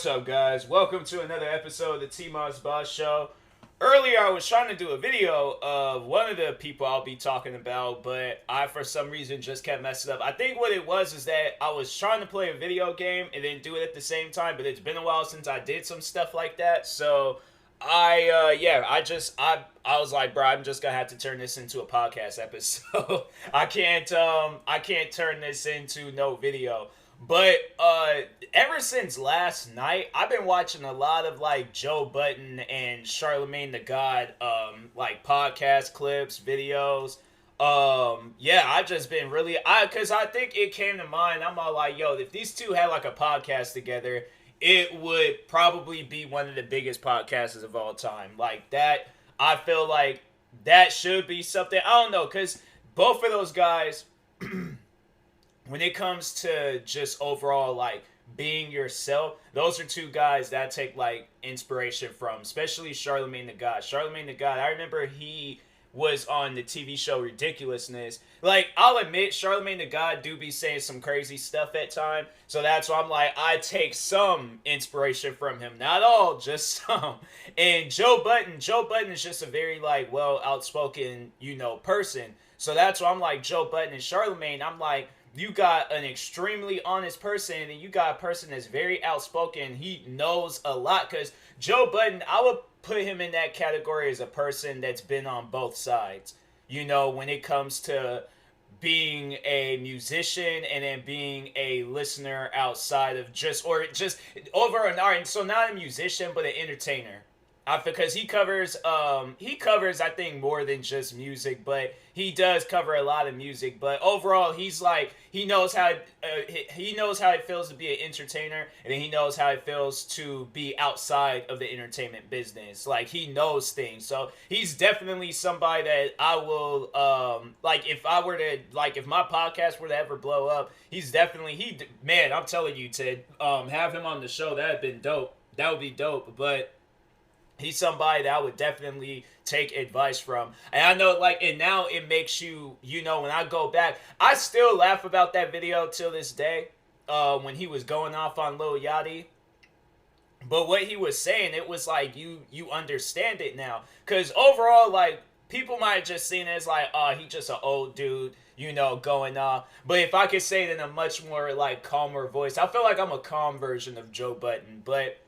What's up, guys? Welcome to another episode of the TMossBoss show. Earlier, I was trying to do a video of one of the people I'll be talking about, but I, for some reason, just kept messing up. I think what it was is that I was trying to play a video game and then do it at the same time, but it's been a while since I did some stuff like that, so I was like, bro, I'm just gonna have to turn this into a podcast episode. I can't turn this into no video. But ever since last night, I've been watching a lot of like Joe Budden and Charlemagne the God like podcast clips, videos. I've just been really because I think it came to mind. I'm all like, yo, if these two had like a podcast together, it would probably be one of the biggest podcasters of all time. Like that, I feel like that should be something. I don't know, because both of those guys. When it comes to just overall, like, being yourself, those are two guys that I take, like, inspiration from, especially Charlemagne the God. Charlemagne the God, I remember he was on the TV show Ridiculousness. Like, I'll admit, Charlemagne the God do be saying some crazy stuff at time, so that's why I'm like, I take some inspiration from him. Not all, just some. And Joe Budden is just a very, like, well, outspoken, person. So that's why I'm like, Joe Budden and Charlemagne, I'm like, you got an extremely honest person, and you got a person that's very outspoken. He knows a lot, because Joe Budden, I would put him in that category as a person that's been on both sides. When it comes to being a musician and then being a listener outside of just over an art. So not a musician, but an entertainer. Because he covers, I think, more than just music, but he does cover a lot of music. But overall, he's like, he knows how it feels to be an entertainer, and then he knows how it feels to be outside of the entertainment business. Like, he knows things. So he's definitely somebody that I will, if my podcast were to ever blow up, he's definitely, man, I'm telling you, Ted, have him on the show, that'd been dope. That would be dope, but he's somebody that I would definitely take advice from. And I know, and now it makes you, when I go back, I still laugh about that video till this day, when he was going off on Lil Yachty. But what he was saying, it was like, you understand it now. Because overall, like, people might have just seen it as like, oh, he just an old dude, going off. But if I could say it in a much more, like, calmer voice, I feel like I'm a calm version of Joe Budden, but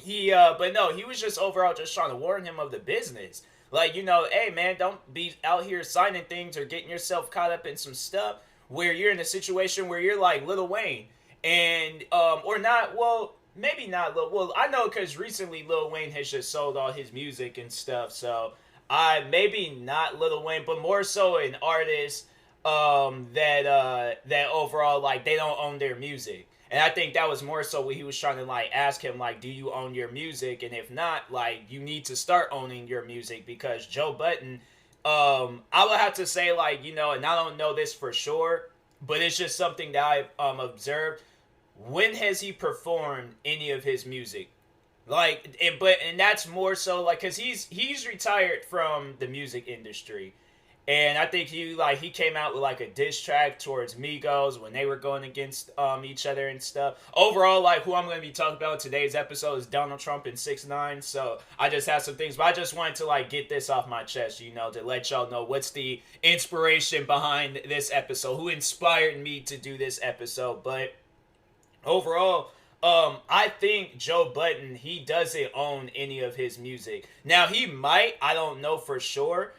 he was just overall just trying to warn him of the business. Like, hey, man, don't be out here signing things or getting yourself caught up in some stuff where you're in a situation where you're like Lil Wayne. And, or not, well, maybe not I know because recently Lil Wayne has just sold all his music and stuff. So, maybe not Lil Wayne, but more so an artist, that overall, like, they don't own their music. And I think that was more so what he was trying to, like, ask him, like, do you own your music? And if not, like, you need to start owning your music, because Joe Budden, I would have to say, like, and I don't know this for sure, but it's just something that I've observed. When has he performed any of his music? Like, and that's more so, like, because he's retired from the music industry. And I think he came out with, like, a diss track towards Migos when they were going against each other and stuff. Overall, like, who I'm going to be talking about in today's episode is Donald Trump and 6ix9ine. So I just have some things, but I just wanted to, like, get this off my chest, to let y'all know what's the inspiration behind this episode, who inspired me to do this episode. But overall, I think Joe Budden, he doesn't own any of his music. Now, he might, I don't know for sure.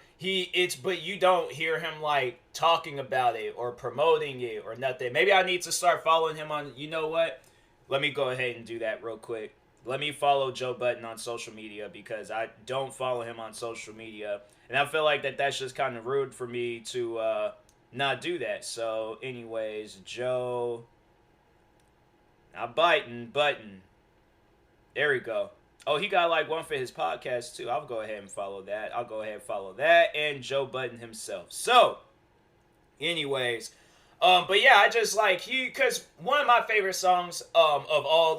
But you don't hear him, like, talking about it or promoting it or nothing. Maybe I need to start following him on, you know what? Let me go ahead and do that real quick. Let me follow Joe Budden on social media, because I don't follow him on social media. And I feel like that's just kind of rude for me to not do that. So, anyways, Joe, not Biden, Button. There we go. Oh, he got, like, one for his podcast, too. I'll go ahead and follow that. And Joe Budden himself. So, anyways, but yeah, I just, like, because one of my favorite songs of all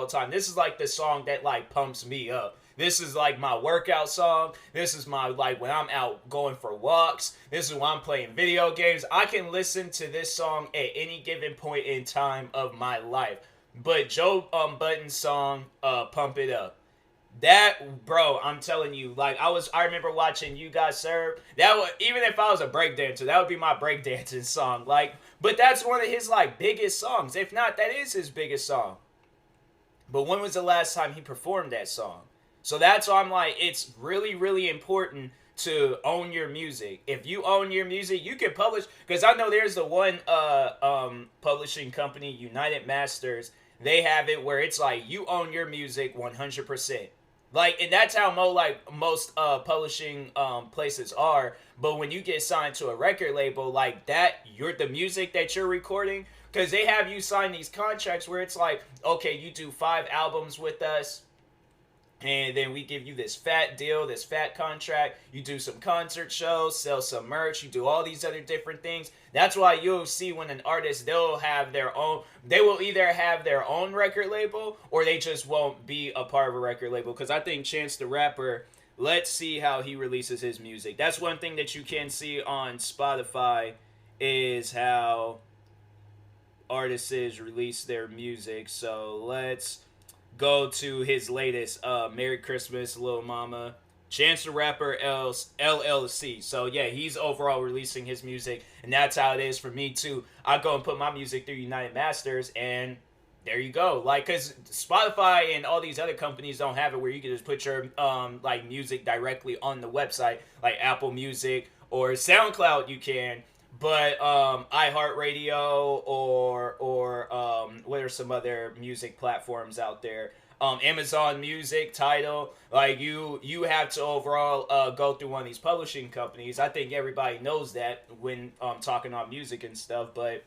time, this is, like, the song that, like, pumps me up. This is, like, my workout song. This is my, like, when I'm out going for walks. This is when I'm playing video games. I can listen to this song at any given point in time of my life. But Joe Budden's song, "Pump It Up." That, bro, I'm telling you, like I remember watching You Got Served. That would, even if I was a breakdancer, that would be my breakdancing song. Like, but that's one of his like biggest songs. If not, that is his biggest song. But when was the last time he performed that song? So that's why I'm like, it's really, really important to own your music. If you own your music, you can publish. Because I know there's the one publishing company, United Masters. They have it where it's like you own your music 100%. Like, and that's how most publishing places are. But when you get signed to a record label like that, you're the music that you're recording, because they have you sign these contracts where it's like, okay, you do 5 albums with us, and then we give you this fat deal, this fat contract. You do some concert shows, sell some merch, you do all these other different things. That's why you'll see when an artist, they'll have their own, they will either have their own record label or they just won't be a part of a record label. Because I think Chance the Rapper, let's see how he releases his music. That's one thing that you can see on Spotify, is how artists release their music. So let's go to his latest, Merry Christmas Lil Mama, Chance the Rapper LLC. So yeah, he's overall releasing his music, and that's how it is for me too. I go and put my music through United Masters, and there you go. Like, cause Spotify and all these other companies don't have it where you can just put your like music directly on the website, like Apple Music or SoundCloud. You can, but iHeartRadio or what are some other music platforms out there? Amazon Music, Tidal, like you have to overall go through one of these publishing companies. I think everybody knows that when talking on music and stuff. But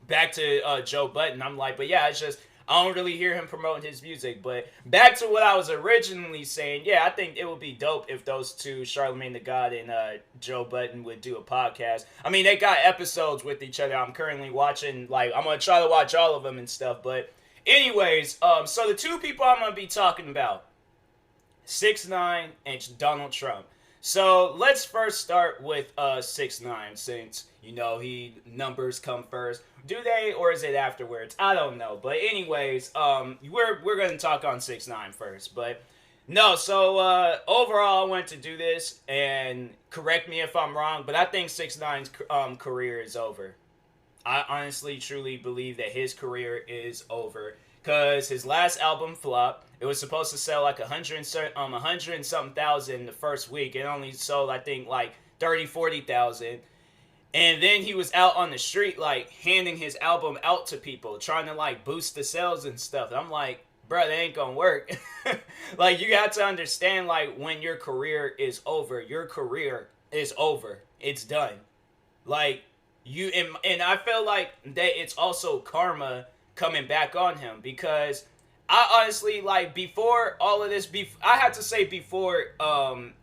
back to Joe Budden, I'm like, but yeah, it's just I don't really hear him promoting his music. But back to what I was originally saying, yeah, I think it would be dope if those two, Charlemagne the God and Joe Budden, would do a podcast. I mean, they got episodes with each other. I'm currently watching, like, I'm going to try to watch all of them and stuff. But anyways, so the two people I'm going to be talking about, 6ix9ine and Donald Trump. So let's first start with 6ix9ine, since you know he numbers come first. Do they, or is it afterwards? I don't know. But anyways, we're gonna talk on 6ix9ine first. But no, so overall, I want to do this, and correct me if I'm wrong, but I think 6ix9ine's career is over. I honestly, truly believe that his career is over, because his last album flopped. It was supposed to sell like 100 and something thousand the first week. It only sold, I think, like 30,000-40,000. And then he was out on the street, like, handing his album out to people, trying to, like, boost the sales and stuff. And I'm like, bro, that ain't gonna work. Like, you got to understand, like, when your career is over, your career is over. It's done. Like, and I feel like that it's also karma coming back on him, because I honestly, like, before all of this, I had to say before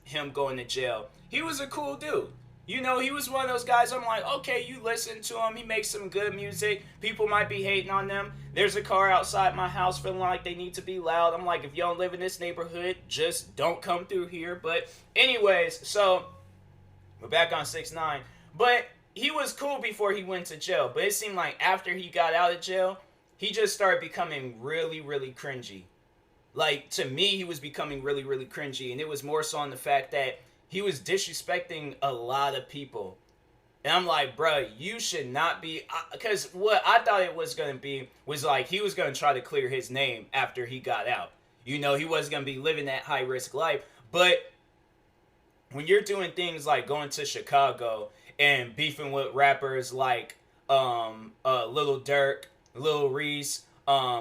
him going to jail, he was a cool dude. You know, he was one of those guys, I'm like, okay, you listen to him, he makes some good music, people might be hating on them. There's a car outside my house feeling like they need to be loud. I'm like, if you don't live in this neighborhood, just don't come through here. But anyways, so we're back on 6ix9ine. But he was cool before he went to jail. But it seemed like after he got out of jail, he just started becoming really, really cringy. Like, to me, he was becoming really, really cringy. And it was more so on the fact that he was disrespecting a lot of people. And I'm like, bro, you should not be... Because what I thought it was going to be was like he was going to try to clear his name after he got out. You know, he wasn't going to be living that high-risk life. But when you're doing things like going to Chicago and beefing with rappers like Lil Durk, Lil Reese,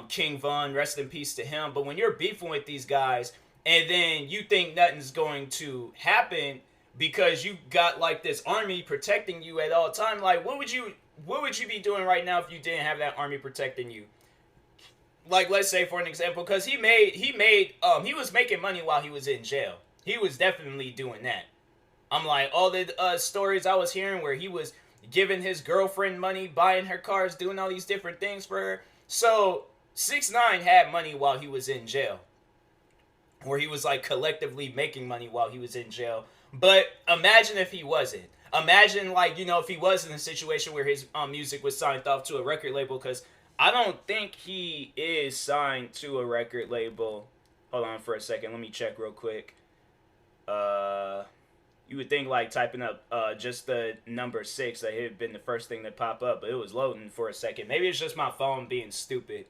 King Von, rest in peace to him. But when you're beefing with these guys, and then you think nothing's going to happen because you got like this army protecting you at all time, like what would you be doing right now if you didn't have that army protecting you? Like, let's say for an example, because he was making money while he was in jail. He was definitely doing that. I'm like, all the stories I was hearing where he was giving his girlfriend money, buying her cars, doing all these different things for her. So 6ix9ine had money while he was in jail, where he was like collectively making money while he was in jail. But imagine if he wasn't. Imagine, like, you know, if he was in a situation where his music was signed off to a record label, because I don't think he is signed to a record label. Hold on for a second. Let me check real quick. Uh, you would think like typing up just the number 6 that it had been the first thing to pop up, but it was loading for a second. Maybe it's just my phone being stupid.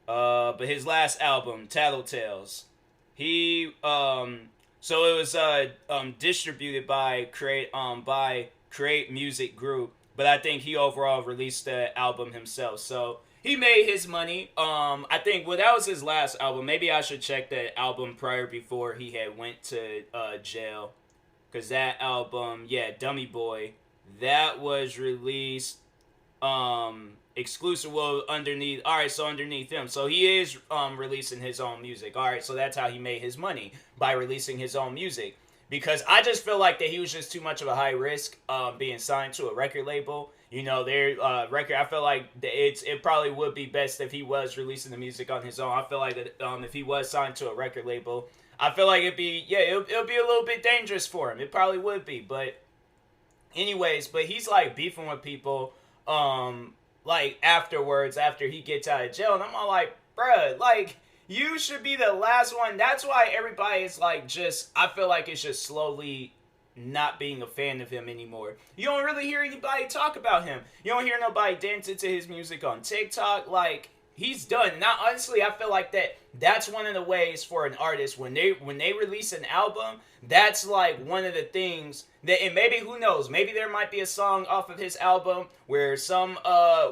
But his last album, Tattletales, he so it was distributed by Create Music Group, but I think he overall released the album himself. So he made his money. I think well that was his last album. Maybe I should check the album prior before he had went to jail, cause that album, yeah, Dummy Boy, that was released exclusive, well, underneath, all right, so underneath him, so he is releasing his own music. All right, so that's how he made his money, by releasing his own music, because I just feel like that he was just too much of a high risk being signed to a record label. You know, their record, I feel like it probably would be best if he was releasing the music on his own. I feel like that if he was signed to a record label, I feel like it'd be, yeah, it'll be a little bit dangerous for him. It probably would be. But anyways, but he's like beefing with people like afterwards, after he gets out of jail, and I'm all like, bruh, like, you should be the last one. That's why everybody is like, just, I feel like it's just slowly not being a fan of him anymore. You don't really hear anybody talk about him. You don't hear nobody dancing to his music on TikTok. Like, he's done. Now, honestly, I feel like that's one of the ways for an artist when they release an album. That's like one of the things that, and maybe, who knows, maybe there might be a song off of his album where some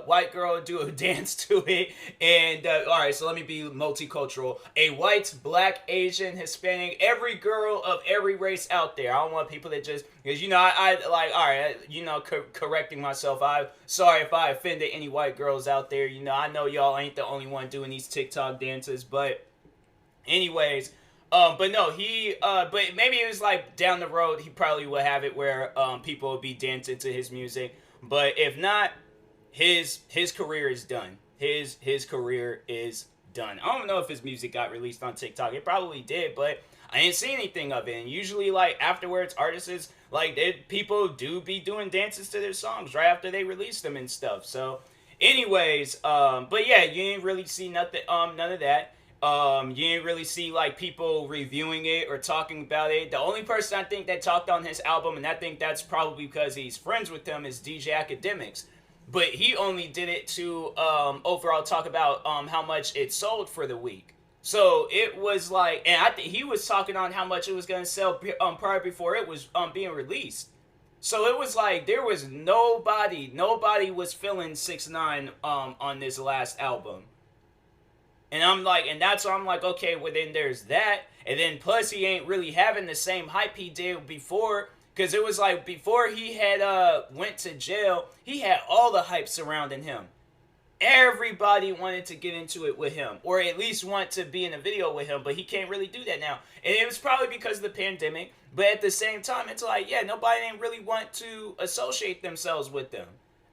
white girl do a dance to it. And all right, so let me be multicultural: a white, black, Asian, Hispanic, every girl of every race out there. I don't want people that just, because, you know, I like, all right, you know, correcting myself, I'm sorry if I offended any white girls out there. You know, I know y'all ain't the only one doing these TikTok dances, but anyways, but no, but maybe it was like down the road, he probably would have it where people would be dancing to his music. But if not, his career is done. His career is done. I don't know if his music got released on TikTok. It probably did, but I didn't see anything of it. And usually, like, afterwards, artists, like, people do be doing dances to their songs right after they release them and stuff. So, anyways, but yeah, you didn't really see nothing, none of that. You didn't really see like people reviewing it or talking about it. The only person I think that talked on his album, and I think that's probably because he's friends with them, is DJ Academics. But he only did it to overall talk about how much it sold for the week. So it was like, and I think he was talking on how much it was gonna sell prior before it was being released. So it was like there was nobody was feeling 6ix9ine on this last album. And I'm like, and that's why I'm like, okay, well then there's that. And then plus he ain't really having the same hype he did before. Because it was like before he had went to jail, he had all the hype surrounding him. Everybody wanted to get into it with him, or at least want to be in a video with him, but he can't really do that now. And it was probably because of the pandemic, but at the same time, it's like, yeah, nobody didn't really want to associate themselves with them.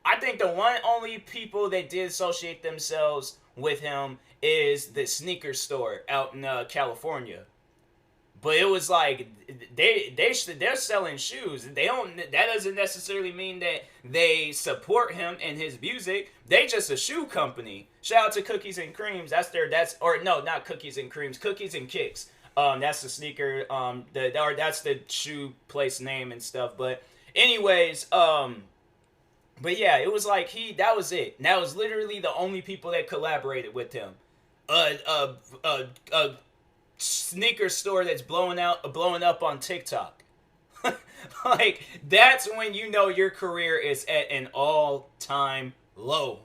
I think the only people that did associate themselves with him is the sneaker store out in California. But it was like they're selling shoes. They don't. That doesn't necessarily mean that they support him and his music. They just a shoe company. Shout out to Cookies and Creams. Or no, not Cookies and Creams. Cookies and Kicks. That's the sneaker. That's the shoe place name and stuff. But anyways, but yeah, it was like that was it. And that was literally the only people that collaborated with him. Sneaker store that's blowing up on TikTok. Like, that's when you know your career is at an all-time low.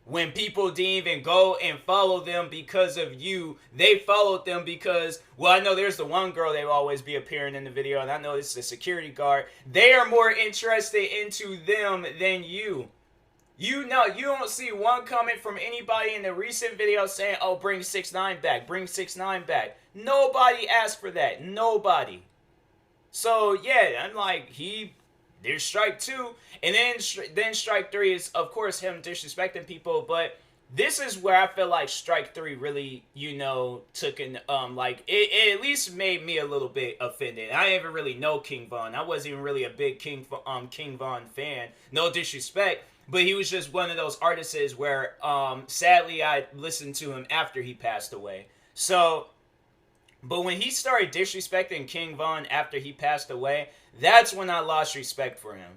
When people didn't even go and follow them because of you. They followed them because, well, I know there's the one girl that will always be appearing in the video, and I know this is a security guard. They are more interested into them than you. You know, you don't see one comment from anybody in the recent video saying, oh, bring 6ix9ine back, bring 6ix9ine back. Nobody asked for that. Nobody. So, yeah, I'm like, there's strike 2. And then strike 3 is, of course, him disrespecting people. But this is where I feel like strike 3 really, you know, took an, like, it at least made me a little bit offended. I didn't even really know King Von. I wasn't even really a big King Von fan. No disrespect. but he was just one of those artists where sadly I listened to him after he passed away. So but when he started disrespecting King Von after he passed away, that's when I lost respect for him.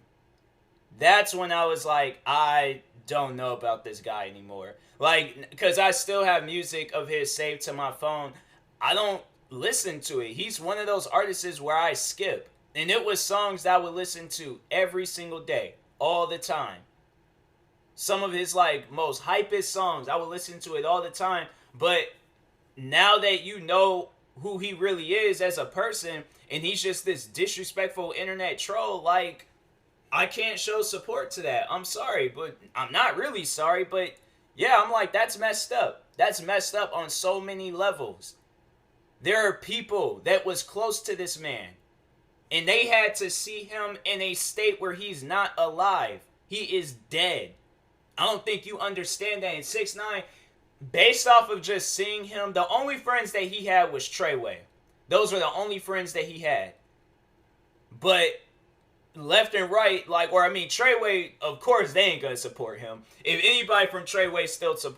That's when I was like, I don't know about this guy anymore. Like, because I still have music of his saved to my phone. I don't listen to it. He's one of those artists where I skip. And it was songs that I would listen to every single day, all the time. Some of his, like, most hypest songs, I would listen to it all the time. But now that you know who he really is as a person, and he's just this disrespectful internet troll, like, I can't show support to that. I'm sorry, but I'm not really sorry, but yeah, I'm like, that's messed up. That's messed up on so many levels. There are people that was close to this man, and they had to see him in a state where he's not alive. He is dead. I don't think you understand that. In 6ix9ine, based off of just seeing him, the only friends that he had was Treyway. Those were the only friends that he had. But left and right, like, or I mean, Treyway, of course, they ain't gonna support him. If anybody from Treyway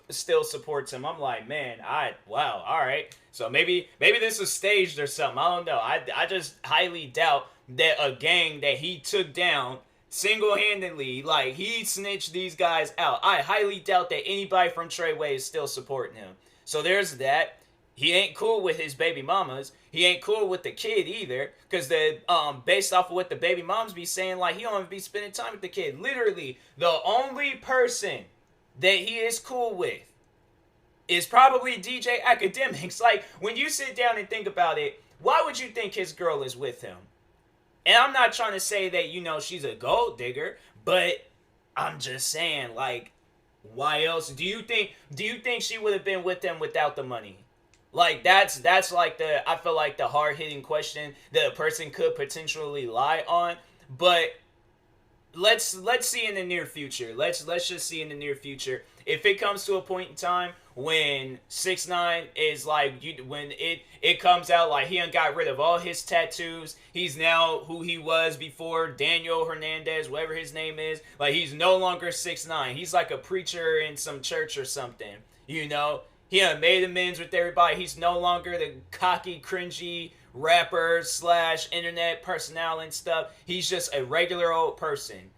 still supports him, I'm like, man, wow, all right. So maybe this is staged or something. I don't know. I just highly doubt that a gang that he took down single-handedly, like, he snitched these guys out. I highly doubt that anybody from Treyway is still supporting him. So there's that. He ain't cool with his baby mamas. He ain't cool with the kid either, because based off of what the baby moms be saying, like, he don't even be spending time with the kid. Literally, the only person that he is cool with is probably DJ Academics. Like, when you sit down and think about it, why would you think his girl is with him? And I'm not trying to say that, you know, she's a gold digger, but I'm just saying, like, why else? Do you think she would have been with him without the money? Like, that's like I feel like the hard-hitting question that a person could potentially lie on. But let's see in the near future. Let's just see in the near future. If it comes to a point in time when 6ix9ine is like, when it comes out like he done got rid of all his tattoos, he's now who he was before, Daniel Hernandez, whatever his name is. Like, he's no longer 6ix9ine. He's like a preacher in some church or something, you know. He done made amends with everybody. He's no longer the cocky, cringy rapper / internet personality and stuff. He's just a regular old person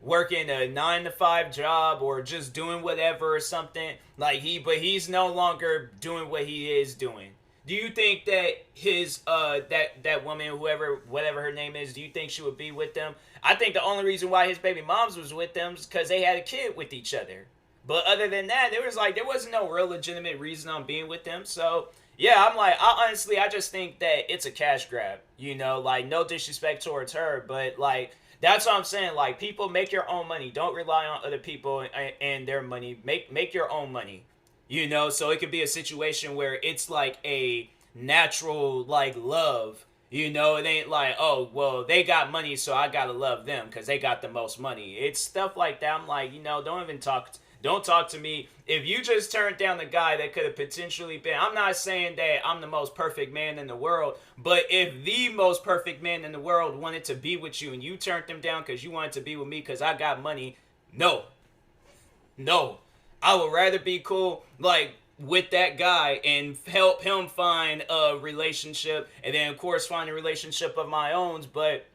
working a 9-to-5 job or just doing whatever or something. Like, but he's no longer doing what he is doing. Do you think that his that woman, whatever her name is, do you think she would be with them? I think the only reason why his baby moms was with them is because they had a kid with each other. But other than that, there wasn't no real legitimate reason on being with them. So yeah, I'm like, I just think that it's a cash grab. You know, like, no disrespect towards her, but like, that's what I'm saying. Like, people, make your own money. Don't rely on other people and their money. Make your own money. You know, so it could be a situation where it's like a natural, like, love. You know, it ain't like, oh, well, they got money, so I gotta love them because they got the most money. It's stuff like that. I'm like, you know, don't talk to me. If you just turned down the guy that could have potentially been, I'm not saying that I'm the most perfect man in the world, but if the most perfect man in the world wanted to be with you and you turned them down because you wanted to be with me because I got money, no. I would rather be cool, like, with that guy and help him find a relationship and then, of course, find a relationship of my own, but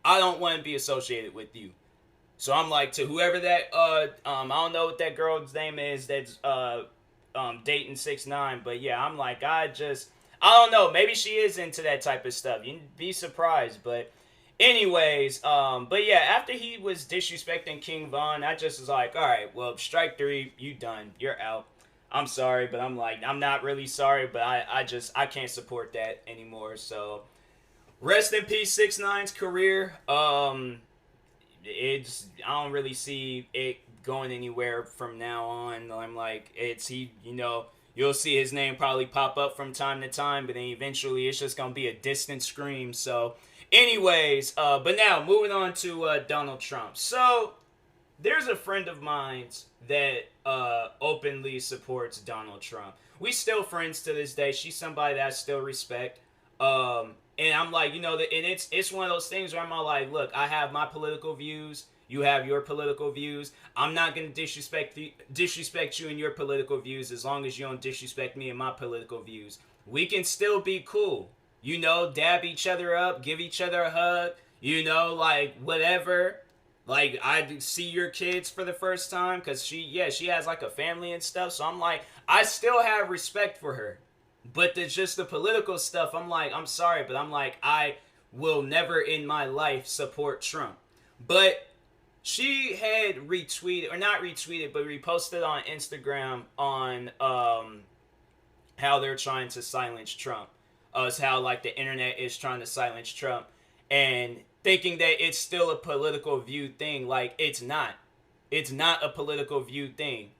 I don't want to be associated with you. So I'm like, to whoever that, I don't know what that girl's name is that's dating 6ix9ine, but yeah, I'm like, I don't know, maybe she is into that type of stuff. You'd be surprised, but anyways, but yeah, after he was disrespecting King Von, I just was like, all right, well, strike 3, you done, you're out. I'm sorry, but I'm like, I'm not really sorry, but I can't support that anymore. So rest in peace, 6ix9ine's career. I don't really see it going anywhere from now on. I'm like, you'll see his name probably pop up from time to time, but then eventually it's just gonna be a distant scream. So anyways, but now moving on to Donald Trump. So there's a friend of mine that openly supports Donald Trump. We still friends to this day. She's somebody that I still respect. And I'm like, you know, and it's one of those things where I'm all like, look, I have my political views. You have your political views. I'm not gonna disrespect you in your political views as long as you don't disrespect me in my political views. We can still be cool. You know, dab each other up, give each other a hug. You know, like whatever. Like I see your kids for the first time because she has like a family and stuff. So I'm like, I still have respect for her. But there's just the political stuff. I'm like, I'm sorry, but I'm like, I will never in my life support Trump. But she had retweeted, or not retweeted, but reposted on Instagram on how they're trying to silence Trump. It's how like the internet is trying to silence Trump, and thinking that it's still a political view thing. Like it's not. It's not a political view thing.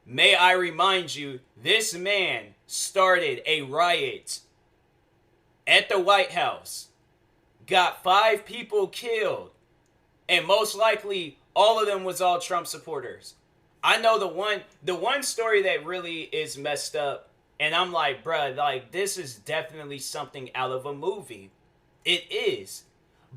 May I remind you, this man started a riot at the White House, got 5 people killed, and most likely all of them was all Trump supporters. I know the one story that really is messed up, and I'm like, bruh, like this is definitely something out of a movie. It is.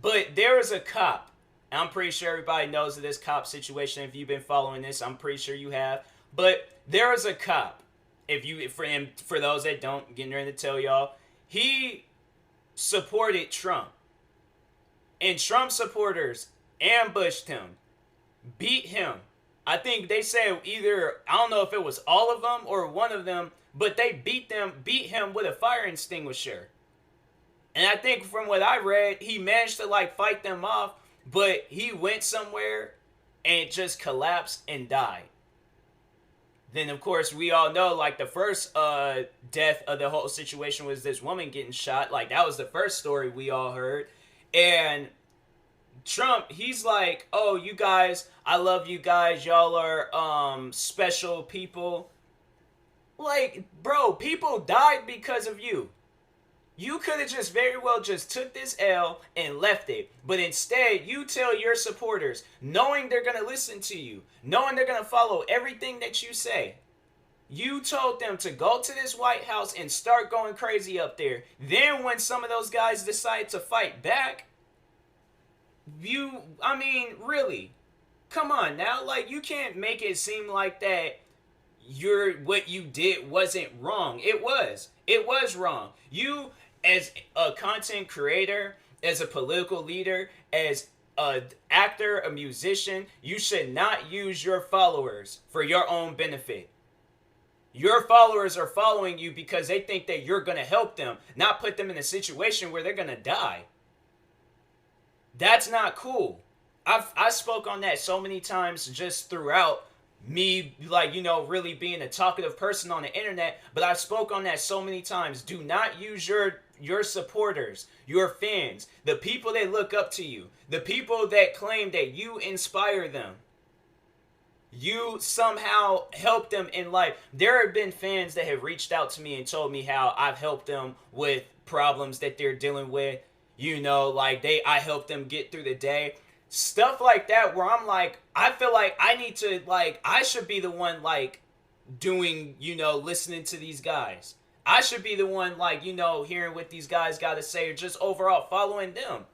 But there is a cop, and I'm pretty sure everybody knows of this cop situation. If you've been following this, I'm pretty sure you have. But there is a cop. For those that don't, getting ready to tell y'all, he supported Trump, and Trump supporters ambushed him, beat him. I think they said either, I don't know if it was all of them or one of them, but they beat him with a fire extinguisher. And I think from what I read, he managed to like fight them off, but he went somewhere and just collapsed and died. Then, of course, we all know, like, the first death of the whole situation was this woman getting shot. Like, that was the first story we all heard. And Trump, he's like, oh, you guys, I love you guys. Y'all are special people. Like, bro, people died because of you. You could have just very well just took this L and left it. But instead, you tell your supporters, knowing they're going to listen to you, knowing they're going to follow everything that you say. You told them to go to this White House and start going crazy up there. Then when some of those guys decide to fight back, really? Come on now. Like, you can't make it seem like that what you did wasn't wrong. It was. It was wrong. You, as a content creator, as a political leader, as an actor, a musician, you should not use your followers for your own benefit. Your followers are following you because they think that you're going to help them, not put them in a situation where they're going to die. That's not cool. I spoke on that so many times just throughout me, like, you know, really being a talkative person on the internet, but I spoke on that so many times. Do not use your supporters, your fans, the people that look up to you, the people that claim that you inspire them. You somehow help them in life. There have been fans that have reached out to me and told me how I've helped them with problems that they're dealing with. You know, like I helped them get through the day. Stuff like that where I'm like, I feel like I need to, like, I should be the one, like, doing, you know, listening to these guys. I should be the one, like, you know, hearing what these guys got to say or just overall following them.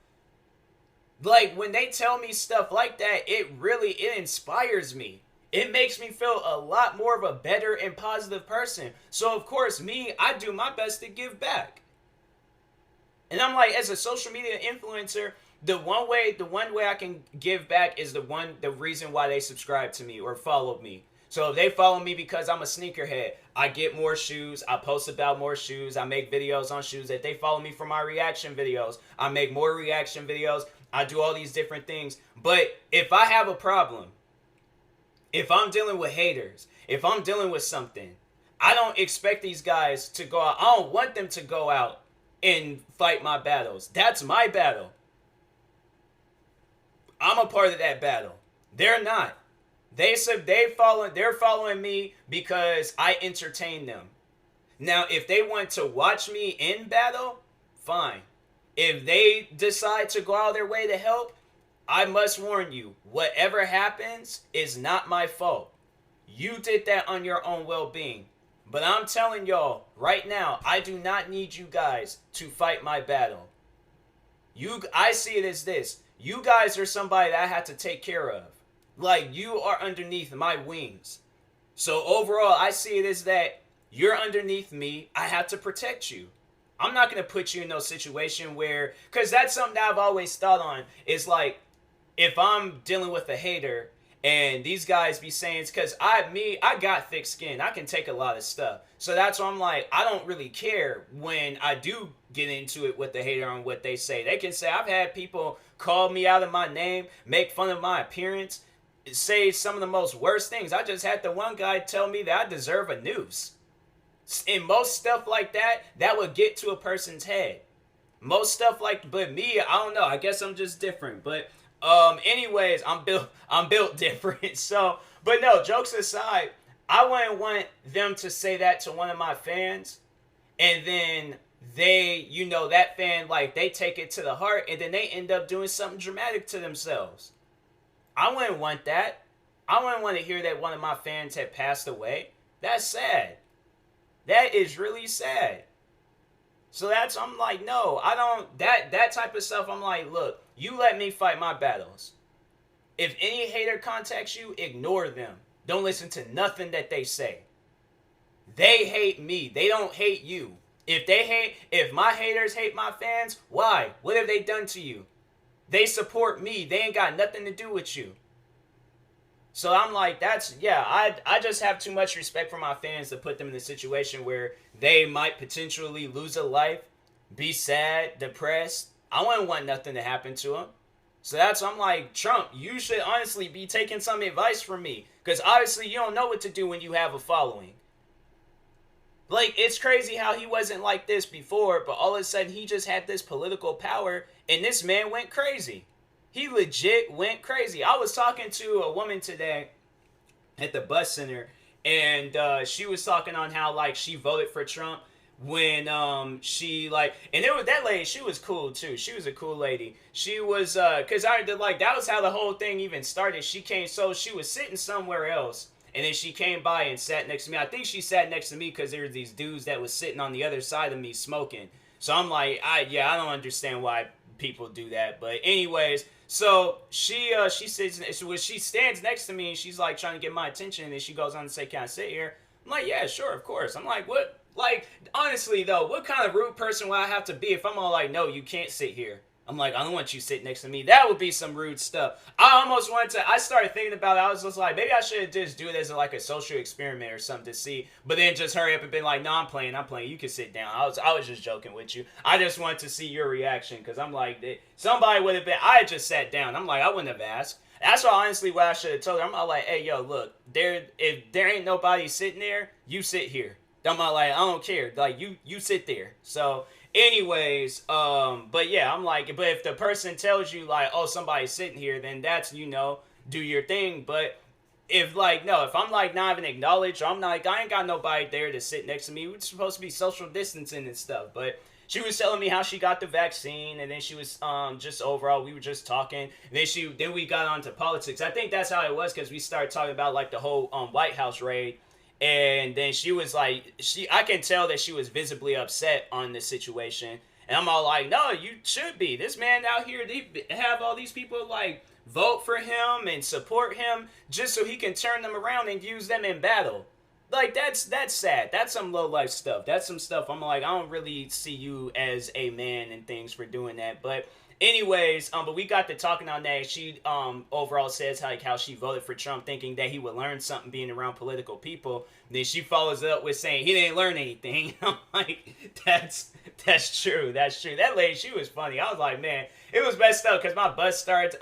Like, when they tell me stuff like that, it inspires me. It makes me feel a lot more of a better and positive person. So, of course, I do my best to give back. And I'm like, as a social media influencer, the one way I can give back is the reason why they subscribe to me or follow me. So if they follow me because I'm a sneakerhead, I get more shoes, I post about more shoes, I make videos on shoes. If they follow me for my reaction videos, I make more reaction videos, I do all these different things. But if I have a problem, if I'm dealing with haters, if I'm dealing with something, I don't expect these guys to go out. I don't want them to go out and fight my battles. That's my battle. I'm a part of that battle. They're not. They're following me because I entertain them. Now, if they want to watch me in battle, fine. If they decide to go out of their way to help, I must warn you, whatever happens is not my fault. You did that on your own well-being. But I'm telling y'all, right now, I do not need you guys to fight my battle. I see it as this. You guys are somebody that I have to take care of. Like, you are underneath my wings. So overall, I see it as that you're underneath me. I have to protect you. I'm not going to put you in no situation where, because that's something that I've always thought on, is like, if I'm dealing with a hater and these guys be saying it's because I got thick skin. I can take a lot of stuff. So that's why I'm like, I don't really care when I do get into it with the hater on what they say. They can say, I've had people call me out of my name, make fun of my appearance, say some of the most worst things. I just had the one guy tell me that I deserve a noose. And most stuff like that, that would get to a person's head. Most stuff like, but me, I don't know. I guess I'm just different. But anyways, I'm built different. So, but no, jokes aside, I wouldn't want them to say that to one of my fans, and then they, that fan, like, they take it to the heart, and then they end up doing something dramatic to themselves. I wouldn't want that. I wouldn't want to hear that one of my fans had passed away. That's sad. That is really sad. So I'm like, no, I don't, that type of stuff, I'm like, look, you let me fight my battles. If any hater contacts you, ignore them. Don't listen to nothing that they say. They hate me. They don't hate you. If my haters hate my fans, why? What have they done to you? They support me. They ain't got nothing to do with you. So I'm like, I just have too much respect for my fans to put them in a situation where they might potentially lose a life, be sad, depressed. I wouldn't want nothing to happen to them. So I'm like, Trump, you should honestly be taking some advice from me. Because obviously you don't know what to do when you have a following. Like, it's crazy how he wasn't like this before, but all of a sudden he just had this political power, and this man went crazy. He legit went crazy. I was talking to a woman today at the bus center, and she was talking on how, like, she voted for Trump when she, like, and it was that lady, she was cool too. She was a cool lady. She was because that was how the whole thing even started. She was sitting somewhere else, and then she came by and sat next to me. I think she sat next to me because there were these dudes that was sitting on the other side of me smoking. So I'm like, I don't understand why people do that. But anyways, so she stands next to me, and she's like trying to get my attention, and then she goes on to say, can I sit here? I'm like, yeah, sure, of course. I'm like, what? Like, honestly though, what kind of rude person would I have to be if I'm all like, no, you can't sit here? I'm like, I don't want you sitting next to me. That would be some rude stuff. I started thinking about it. I was just like, maybe I should just do it as like a social experiment or something to see. But then just hurry up and be like, no, I'm playing. You can sit down. I was just joking with you. I just wanted to see your reaction, because I'm like, somebody would have been, I had just sat down. I'm like, I wouldn't have asked. That's honestly what I should have told her. I'm not like, hey, yo, look, if there ain't nobody sitting there, you sit here. I'm not like, I don't care. Like, you sit there. So, anyways, but yeah, I'm like, but if the person tells you, like, oh, somebody's sitting here, then that's, do your thing. But if I'm like not even acknowledged, or I'm like, I ain't got nobody there to sit next to me. We're supposed to be social distancing and stuff. But she was telling me how she got the vaccine, and then she was just overall, we were just talking. And then we got on to politics. I think that's how it was, because we started talking about like the whole White House raid. And then she was like, I can tell that she was visibly upset on this situation. And I'm all like, no, you should be. This man out here, they have all these people like vote for him and support him just so he can turn them around and use them in battle. Like, that's sad. That's some low life stuff. That's some stuff I'm like, I don't really see you as a man and things for doing that. But anyways, but we got to talking on that. She overall says like how she voted for Trump thinking that he would learn something being around political people. Then she follows it up with saying he didn't learn anything. I'm like, that's true. That's true. That lady, she was funny. I was like, man, it was messed up because my bus started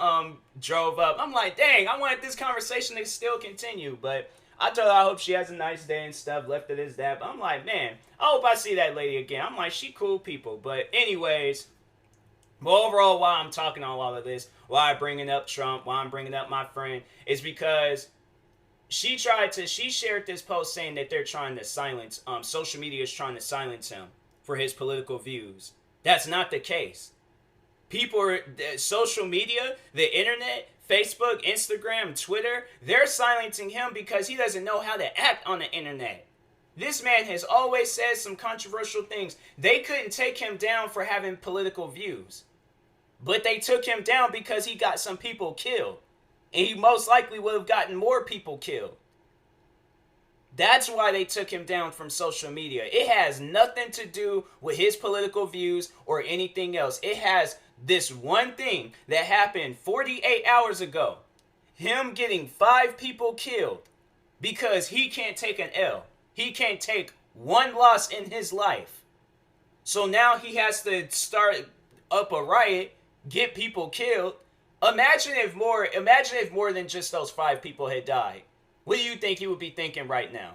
drove up. I'm like, dang, I wanted this conversation to still continue, but I told her I hope she has a nice day and stuff. Left it as that. But I'm like, man, I hope I see that lady again. I'm like, she cool people. But anyways, but overall, why I'm talking on all of this, why I'm bringing up Trump, why I'm bringing up my friend, is because she shared this post saying that they're trying to silence, social media is trying to silence him for his political views. That's not the case. Social media, the internet, Facebook, Instagram, Twitter, they're silencing him because he doesn't know how to act on the internet. This man has always said some controversial things. They couldn't take him down for having political views. But they took him down because he got some people killed. And he most likely would have gotten more people killed. That's why they took him down from social media. It has nothing to do with his political views or anything else. It has this one thing that happened 48 hours ago. Him getting 5 people killed because he can't take an L. He can't take one loss in his life. So now he has to start up a riot, get people killed. Imagine if more than just those 5 people had died. What do you think he would be thinking right now?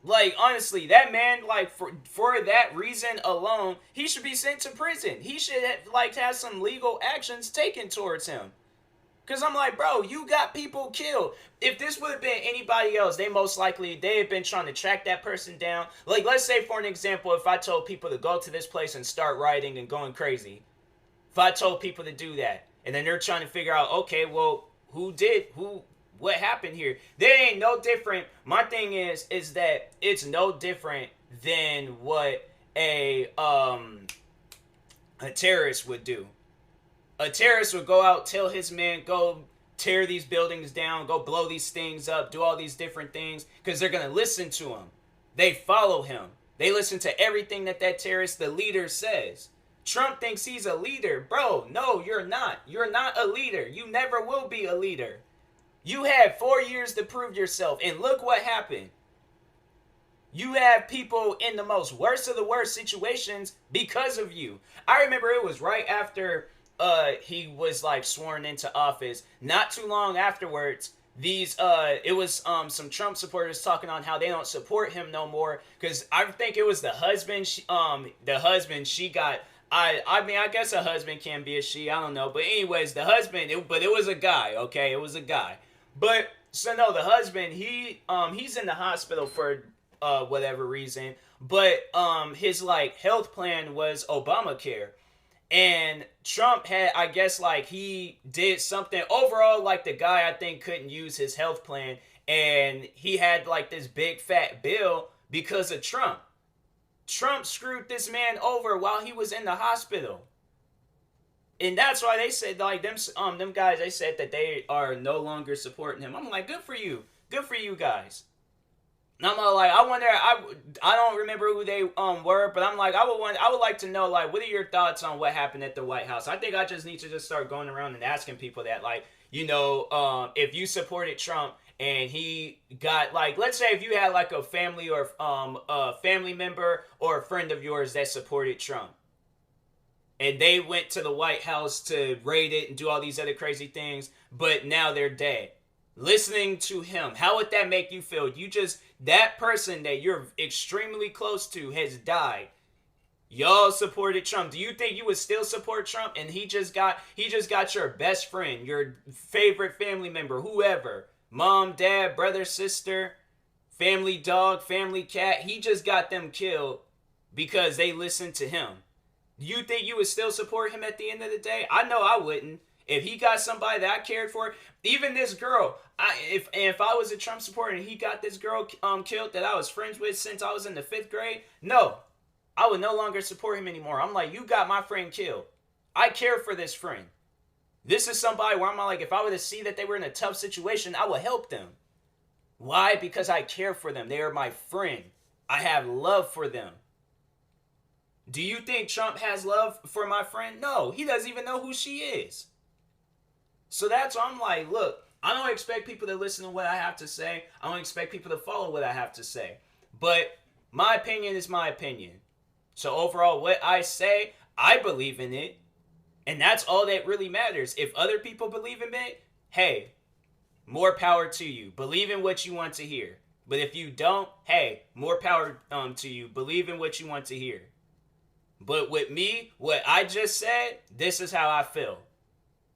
Like, honestly, that man, like, for that reason alone, he should be sent to prison. He should, have some legal actions taken towards him. Because I'm like, bro, you got people killed. If this would have been anybody else, they had been trying to track that person down. Like, let's say, for an example, if I told people to go to this place and start rioting and going crazy. If I told people to do that, and then they're trying to figure out, okay, well, what happened here? They ain't no different. My thing is that it's no different than what a terrorist would do. A terrorist would go out, tell his men, go tear these buildings down, go blow these things up, do all these different things, because they're going to listen to him. They follow him. They listen to everything that terrorist, the leader, says. Trump thinks he's a leader. Bro, no, you're not. You're not a leader. You never will be a leader. You had 4 years to prove yourself, and look what happened. You have people in the most worst of the worst situations because of you. I remember it was right after he was sworn into office. Not too long afterwards, it was some Trump supporters talking on how they don't support him no more, because I think it was the husband. She got. I mean, I guess a husband can be a she. I don't know, but anyways, the husband. But it was a guy. Okay, it was a guy. But so no, the husband, he's in the hospital for whatever reason. But his health plan was Obamacare. And Trump had, I guess, he did something. Overall, the guy, I think, couldn't use his health plan. And he had, this big fat bill because of Trump. Trump screwed this man over while he was in the hospital. And that's why they said, them guys, they said that they are no longer supporting him. I'm like, good for you. Good for you guys. And I'm I wonder, I don't remember who they were, but I'm I would like to know, what are your thoughts on what happened at the White House? I think I just need to start going around and asking people that, if you supported Trump and he got, let's say if you had, a family or a family member or a friend of yours that supported Trump, and they went to the White House to raid it and do all these other crazy things, but now they're dead. Listening to him, how would that make you feel? That person that you're extremely close to has died. Y'all supported Trump. Do you think you would still support Trump? And he just got your best friend, your favorite family member, whoever, mom, dad, brother, sister, family dog, family cat. He just got them killed because they listened to him. Do you think you would still support him at the end of the day? I know I wouldn't. If he got somebody that I cared for, even this girl, if I was a Trump supporter and he got this girl killed that I was friends with since I was in the 5th grade, no, I would no longer support him anymore. I'm like, you got my friend killed. I care for this friend. This is somebody where I'm if I were to see that they were in a tough situation, I would help them. Why? Because I care for them. They are my friend. I have love for them. Do you think Trump has love for my friend? No, he doesn't even know who she is. So that's why I'm look, I don't expect people to listen to what I have to say. I don't expect people to follow what I have to say. But my opinion is my opinion. So overall, what I say, I believe in it. And that's all that really matters. If other people believe in it, hey, more power to you. Believe in what you want to hear. But if you don't, hey, more power to you. Believe in what you want to hear. But with me, what I just said, this is how I feel.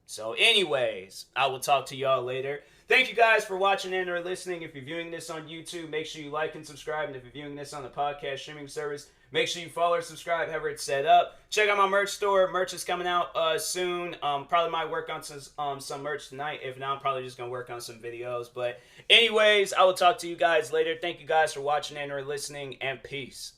So anyways, I will talk to y'all later. Thank you guys for watching and or listening. If you're viewing this on YouTube, make sure you like and subscribe. And if you're viewing this on the podcast streaming service, make sure you follow or subscribe, however it's set up. Check out my merch store. Merch is coming out soon. Probably might work on some merch tonight. If not, I'm probably just going to work on some videos. But anyways, I will talk to you guys later. Thank you guys for watching and or listening, and peace.